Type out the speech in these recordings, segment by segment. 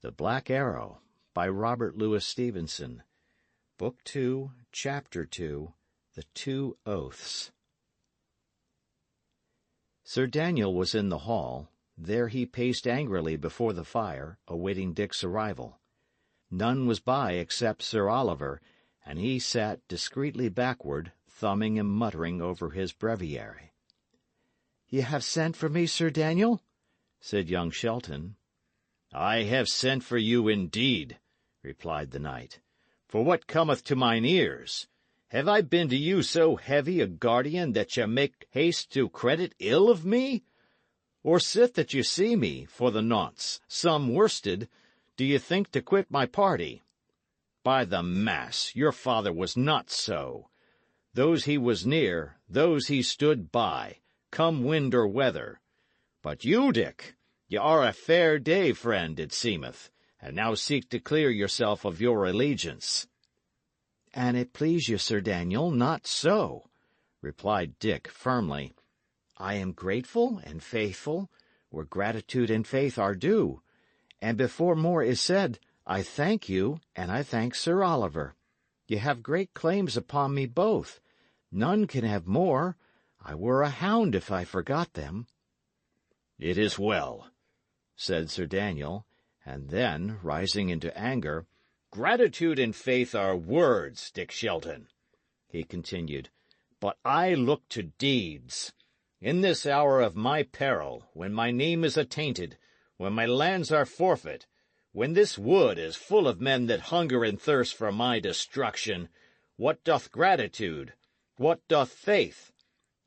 The Black Arrow, by Robert Louis Stevenson. Book 2, Chapter 2, The Two Oaths. Sir Daniel was in the hall. There he paced angrily before the fire, awaiting Dick's arrival. None was by except Sir Oliver, and he sat discreetly backward, thumbing and muttering over his breviary. "Ye have sent for me, Sir Daniel?" said young Shelton. "I have sent for you indeed," replied the knight. "For what cometh to mine ears? Have I been to you so heavy a guardian that ye make haste to credit ill of me? Or sith that ye see me, for the nonce, some worsted, do ye think to quit my party? By the mass, your father was not so. Those he was near, those he stood by, come wind or weather. But you, Dick, ye are a fair day friend, it seemeth, and now seek to clear yourself of your allegiance." "An it please you, Sir Daniel, not so," replied Dick firmly. "I am grateful and faithful, where gratitude and faith are due. And before more is said, I thank you, and I thank Sir Oliver. Ye have great claims upon me both. None can have more. I were a hound if I forgot them." "It is well," said Sir Daniel, and then, rising into anger, "Gratitude and faith are words, Dick Shelton," he continued, "but I look to deeds. In this hour of my peril, when my name is attainted, when my lands are forfeit, when this wood is full of men that hunger and thirst for my destruction, what doth gratitude? What doth faith?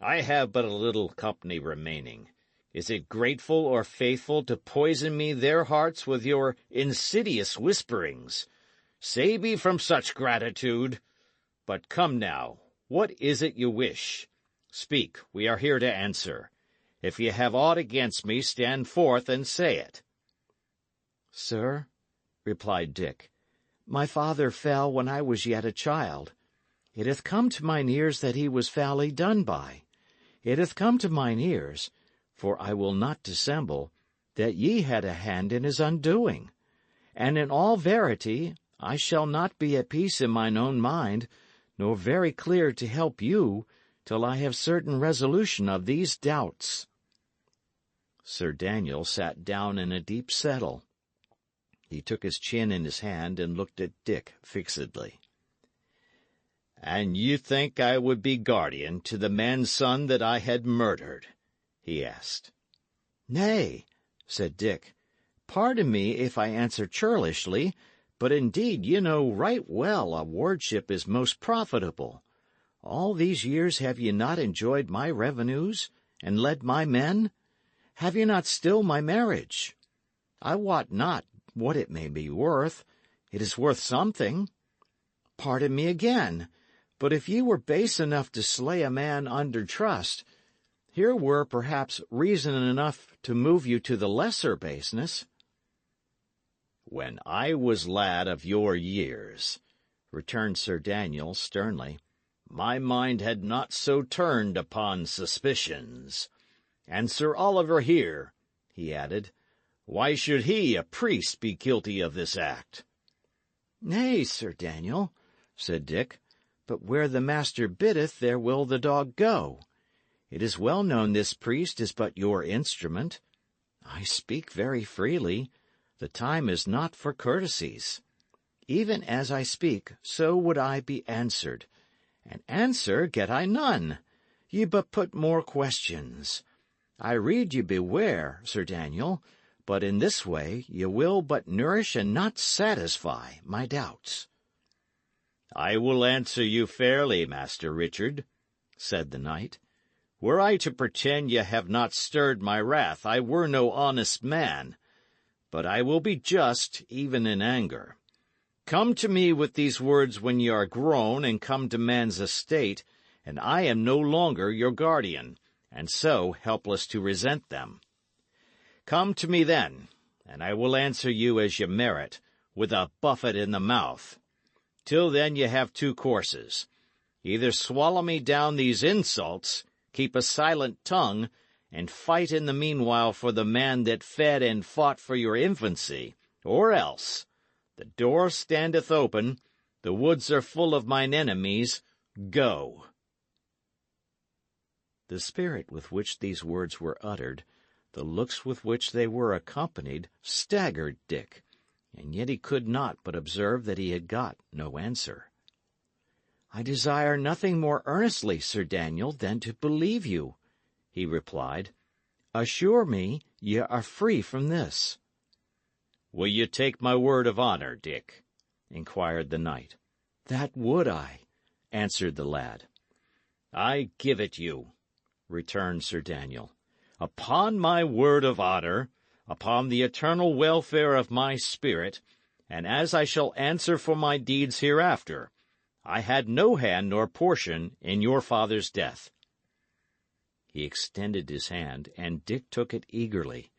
I have but a little company remaining. Is it grateful or faithful to poison me their hearts with your insidious whisperings? Save me from such gratitude. But come now, what is it you wish? Speak, we are here to answer. If ye have aught against me, stand forth and say it." "Sir," replied Dick, "my father fell when I was yet a child. It hath come to mine ears that he was foully done by. It hath come to mine ears, for I will not dissemble, that ye had a hand in his undoing. And in all verity, I shall not be at peace in mine own mind, nor very clear to help you, till I have certain resolution of these doubts." Sir Daniel sat down in a deep settle. He took his chin in his hand and looked at Dick fixedly. "And you think I would be guardian to the man's son that I had murdered?" he asked. "Nay," said Dick, "pardon me if I answer churlishly, but indeed ye know right well a wardship is most profitable. All these years have ye not enjoyed my revenues, and led my men? Have ye not still my marriage? I wot not what it may be worth. It is worth something. Pardon me again, but if ye were base enough to slay a man under trust, here were perhaps reason enough to move you to the lesser baseness." "When I was lad of your years," returned Sir Daniel sternly, "my mind had not so turned upon suspicions. And Sir Oliver here," he added, "why should he, a priest, be guilty of this act?" "Nay, Sir Daniel," said Dick, "but where the master biddeth, there will the dog go. It is well known this priest is but your instrument. I speak very freely. The time is not for courtesies. Even as I speak, so would I be answered. And answer get I none. Ye but put more questions. I rede ye beware, Sir Daniel, but in this way ye will but nourish and not satisfy my doubts." "I will answer you fairly, Master Richard," said the knight. "Were I to pretend ye have not stirred my wrath, I were no honest man. But I will be just, even in anger. Come to me with these words when ye are grown and come to man's estate, and I am no longer your guardian, and so helpless to resent them. Come to me then, and I will answer you as ye merit, with a buffet in the mouth. Till then ye have two courses. Either swallow me down these insults, keep a silent tongue, and fight in the meanwhile for the man that fed and fought for your infancy, Or else, the door standeth open, the woods are full of mine enemies, go. The spirit with which these words were uttered, the looks with which they were accompanied, staggered Dick, and yet he could not but observe that he had got no answer. "I desire nothing more earnestly, Sir Daniel, than to believe you," he replied. "Assure me ye are free from this." "Will you take my word of honour, Dick?" inquired the knight. "That would I," answered the lad. "I give it you," returned Sir Daniel. "Upon my word of honour, upon the eternal welfare of my spirit, and as I shall answer for my deeds hereafter, I had no hand nor portion in your father's death." He extended his hand, and Dick took it eagerly.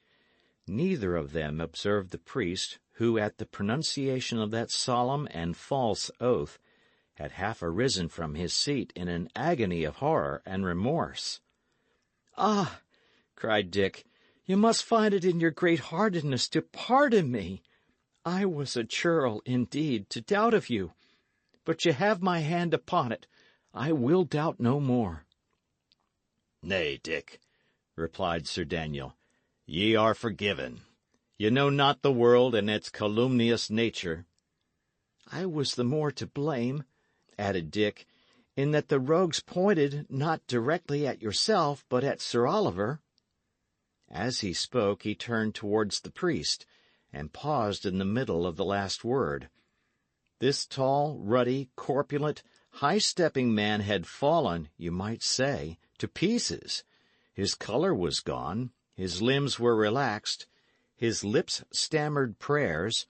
Neither of them observed the priest, who, at the pronunciation of that solemn and false oath, had half arisen from his seat in an agony of horror and remorse. "Ah!" cried Dick, "you must find it in your great heartedness to pardon me. I was a churl, indeed, to doubt of you. But ye have my hand upon it. I will doubt no more." "Nay, Dick," replied Sir Daniel, "ye are forgiven. Ye know not the world and its calumnious nature." "I was the more to blame," added Dick, "in that the rogues pointed not directly at yourself, but at Sir Oliver." As he spoke, he turned towards the priest, and paused in the middle of the last word. This tall, ruddy, corpulent, high-stepping man had fallen, you might say, to pieces. His colour was gone, his limbs were relaxed, his lips stammered prayers,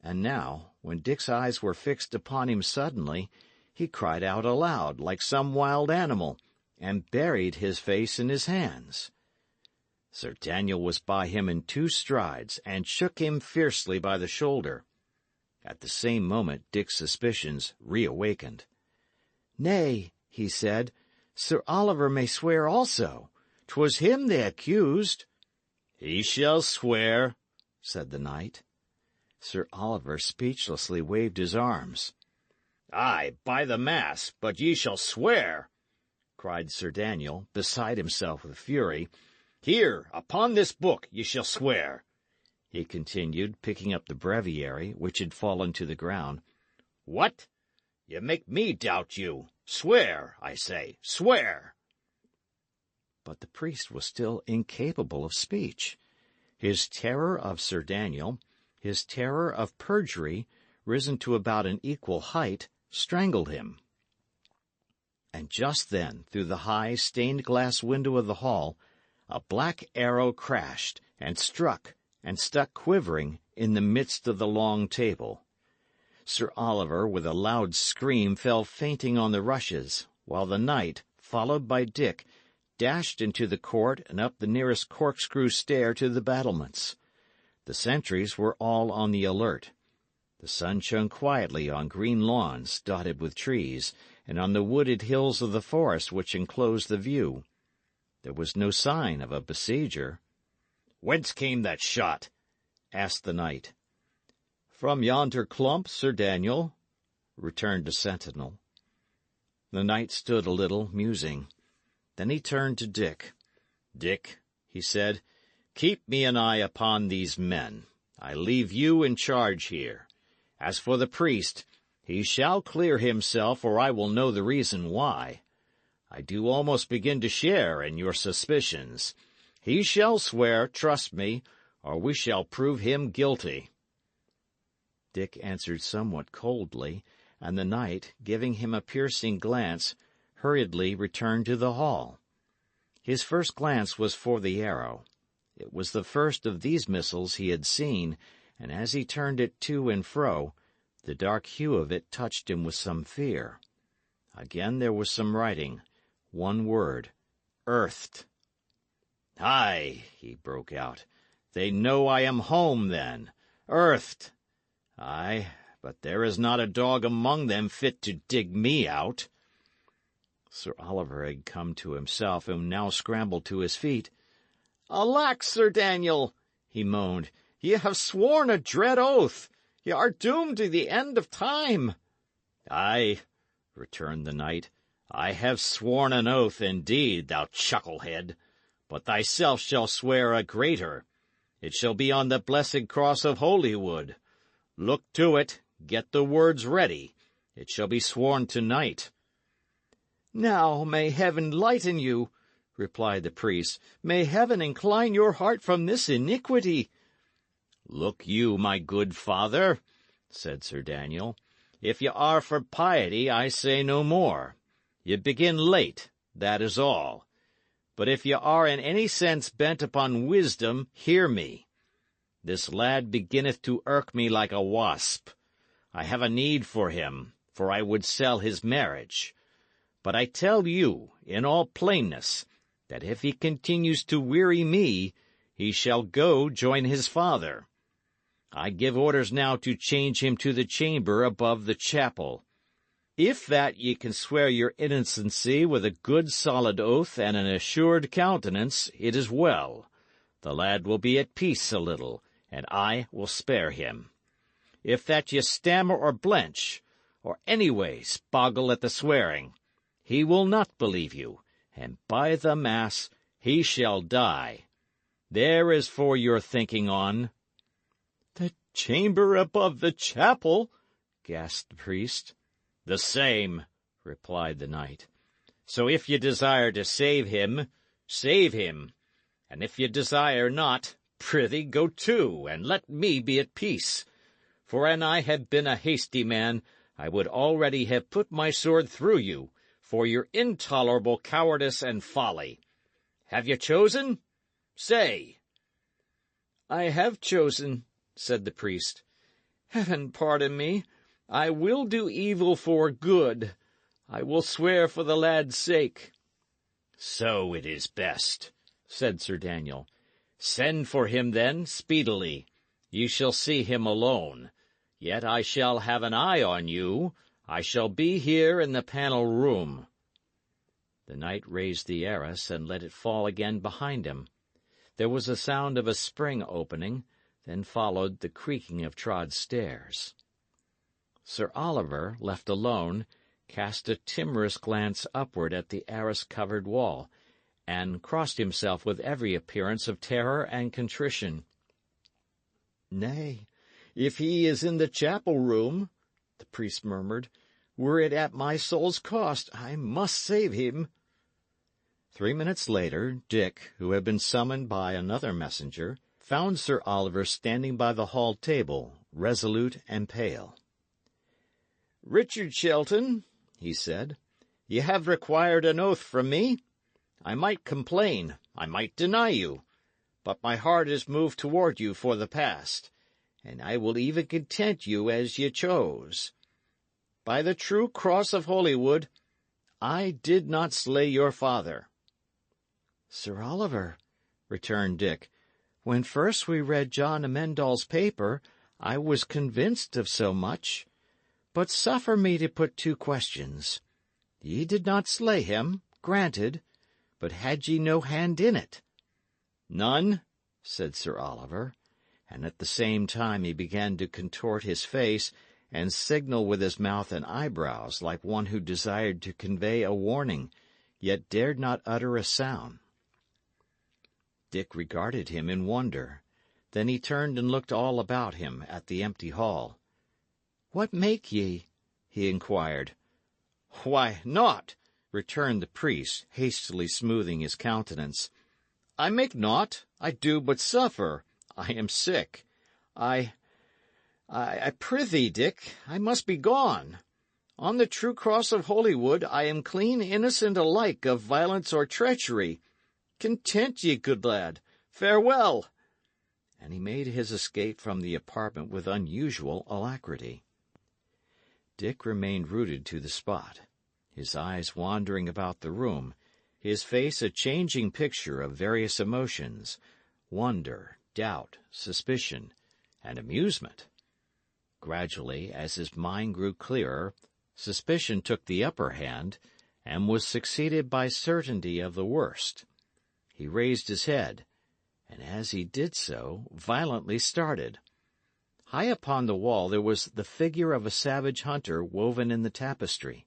and now, when Dick's eyes were fixed upon him suddenly, he cried out aloud, like some wild animal, and buried his face in his hands. Sir Daniel was by him in 2 strides, and shook him fiercely by the shoulder. At the same moment Dick's suspicions reawakened. "Nay," he said, "Sir Oliver may swear also. 'Twas him they accused." "He shall swear," said the knight. Sir Oliver speechlessly waved his arms. "Ay, by the mass, but ye shall swear," cried Sir Daniel, beside himself with fury. "Here, upon this book, ye shall swear," he continued, picking up the breviary, which had fallen to the ground. "What? Ye make me doubt you. Swear, I say, swear." But the priest was still incapable of speech. His terror of Sir Daniel, his terror of perjury, risen to about an equal height, strangled him. And just then, through the high, stained-glass window of the hall, a black arrow crashed, and struck, and stuck quivering in the midst of the long table. Sir Oliver, with a loud scream, fell fainting on the rushes, while the knight, followed by Dick, dashed into the court and up the nearest corkscrew stair to the battlements. The sentries were all on the alert. The sun shone quietly on green lawns dotted with trees, and on the wooded hills of the forest which enclosed the view. There was no sign of a besieger. "Whence came that shot?" asked the knight. "From yonder clump, Sir Daniel," returned the sentinel. The knight stood a little, musing. Then he turned to Dick. "Dick," he said, "keep me an eye upon these men. I leave you in charge here. As for the priest, he shall clear himself, or I will know the reason why. I do almost begin to share in your suspicions. He shall swear, trust me, or we shall prove him guilty." Dick answered somewhat coldly, and the knight, giving him a piercing glance, hurriedly returned to the hall. His first glance was for the arrow. It was the first of these missiles he had seen, and as he turned it to and fro, the dark hue of it touched him with some fear. Again there was some writing. One word, "Earthed." "Ay," he broke out, "they know I am home, then. Earthed! Ay, but there is not a dog among them fit to dig me out." Sir Oliver had come to himself, and now scrambled to his feet. "Alack, Sir Daniel!" he moaned. Ye have sworn a dread oath. Ye are doomed to the end of time. Ay, returned the knight, I have sworn an oath indeed, thou chucklehead, but thyself shall swear a greater. It shall be on the blessed cross of Holywood. Look to it, get the words ready. It shall be sworn tonight. Now may heaven lighten you, replied the priest. May heaven incline your heart from this iniquity. Look you, my good father, said Sir Daniel, if ye are for piety, I say no more. Ye begin late, that is all. But if ye are in any sense bent upon wisdom, hear me. This lad beginneth to irk me like a wasp. I have a need for him, for I would sell his marriage. But I tell you, in all plainness, that if he continues to weary me, he shall go join his father. I give orders now to change him to the chamber above the chapel. If that ye can swear your innocency with a good solid oath and an assured countenance, it is well. The lad will be at peace a little, and I will spare him. If that ye stammer or blench, or anyways boggle at the swearing, he will not believe you, and by the mass he shall die. There is for your thinking on. The chamber above the chapel, gasped the priest. The same, replied the knight. So if ye desire to save him, save him. And if ye desire not, prithee go to, and let me be at peace. For an I had been a hasty man, I would already have put my sword through you, for your intolerable cowardice and folly. Have ye chosen? Say. I have chosen, said the priest. Heaven pardon me. I will do evil for good. I will swear for the lad's sake. So it is best, said Sir Daniel. Send for him, then, speedily. Ye shall see him alone. Yet I shall have an eye on you. I shall be here in the panel room. The knight raised the arras and let it fall again behind him. There was a sound of a spring opening, then followed the creaking of trod stairs. Sir Oliver, left alone, cast a timorous glance upward at the arras-covered wall, and crossed himself with every appearance of terror and contrition. "Nay, if he is in the chapel-room," the priest murmured, "were it at my soul's cost, I must save him." 3 minutes later, Dick, who had been summoned by another messenger, found Sir Oliver standing by the hall table, resolute and pale. "Richard Shelton," he said, "ye have required an oath from me. I might complain, I might deny you, but my heart is moved toward you for the past, and I will even content you as ye chose. By the true cross of Holywood, I did not slay your father." "Sir Oliver," returned Dick, "when first we read John Amendal's paper, I was convinced of so much. But suffer me to put 2 questions. Ye did not slay him, granted, but had ye no hand in it?" "None," said Sir Oliver, and at the same time he began to contort his face and signal with his mouth and eyebrows like one who desired to convey a warning, yet dared not utter a sound. Dick regarded him in wonder. Then he turned and looked all about him at the empty hall. "What make ye?" he inquired. "Why, naught," returned the priest, hastily smoothing his countenance. "I make naught. I do but suffer. I am sick. I prithee, Dick, I must be gone. On the true cross of Holywood, I am clean innocent alike of violence or treachery. Content ye, good lad. Farewell." And he made his escape from the apartment with unusual alacrity. Dick remained rooted to the spot, his eyes wandering about the room, his face a changing picture of various emotions, wonder, doubt, suspicion, and amusement. Gradually, as his mind grew clearer, suspicion took the upper hand, and was succeeded by certainty of the worst. He raised his head, and as he did so, violently started. High upon the wall there was the figure of a savage hunter woven in the tapestry.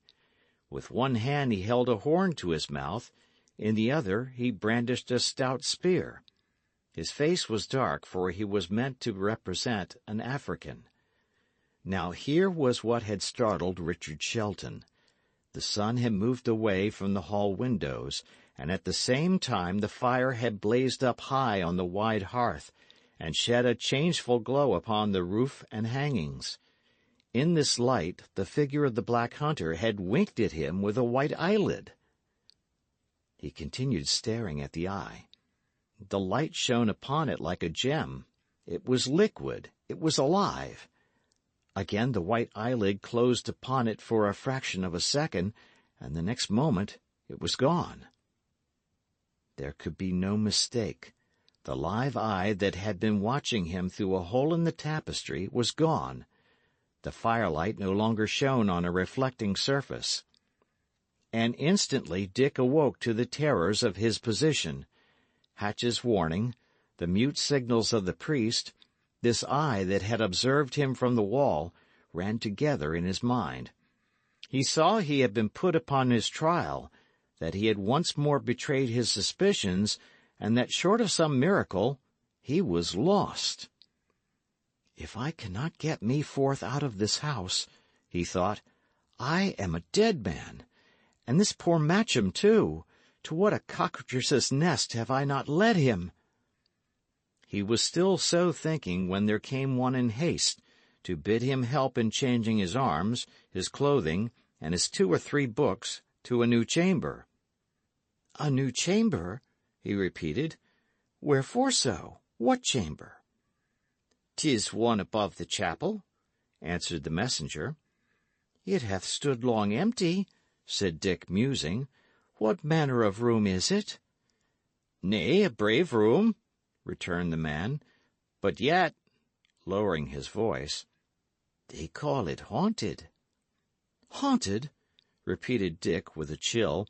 With one hand he held a horn to his mouth, in the other he brandished a stout spear. His face was dark, for he was meant to represent an African. Now here was what had startled Richard Shelton. The sun had moved away from the hall windows, and at the same time the fire had blazed up high on the wide hearth, and shed a changeful glow upon the roof and hangings. In this light the figure of the black hunter had winked at him with a white eyelid. He continued staring at the eye. The light shone upon it like a gem. It was liquid. It was alive. Again the white eyelid closed upon it for a fraction of a second, and the next moment it was gone. There could be no mistake. The live eye that had been watching him through a hole in the tapestry was gone. The firelight no longer shone on a reflecting surface. And instantly Dick awoke to the terrors of his position. Hatch's warning, the mute signals of the priest, this eye that had observed him from the wall, ran together in his mind. He saw he had been put upon his trial, that he had once more betrayed his suspicions, and that, short of some miracle, he was lost. "If I cannot get me forth out of this house," he thought, "I am a dead man. And this poor Matcham, too. To what a cockatrice's nest have I not led him!" He was still so thinking when there came one in haste to bid him help in changing his arms, his clothing, and his 2 or 3 books to a new chamber. "A new chamber?" he repeated. "Wherefore so? What chamber?" "'Tis one above the chapel," answered the messenger. "It hath stood long empty," said Dick, musing. "What manner of room is it?" "Nay, a brave room," returned the man. "But yet," lowering his voice, "they call it haunted." "Haunted?" repeated Dick, with a chill.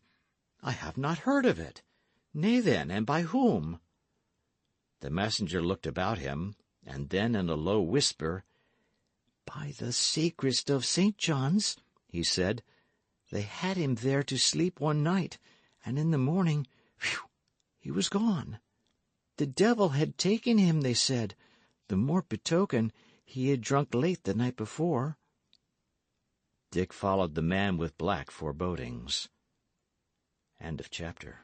"I have not heard of it. Nay, then, and by whom?" The messenger looked about him, and then in a low whisper, "By the sacrist of St. John's," he said, "they had him there to sleep one night, and in the morning, phew, he was gone. The devil had taken him, they said, the more betoken he had drunk late the night before." Dick followed the man with black forebodings. End of chapter.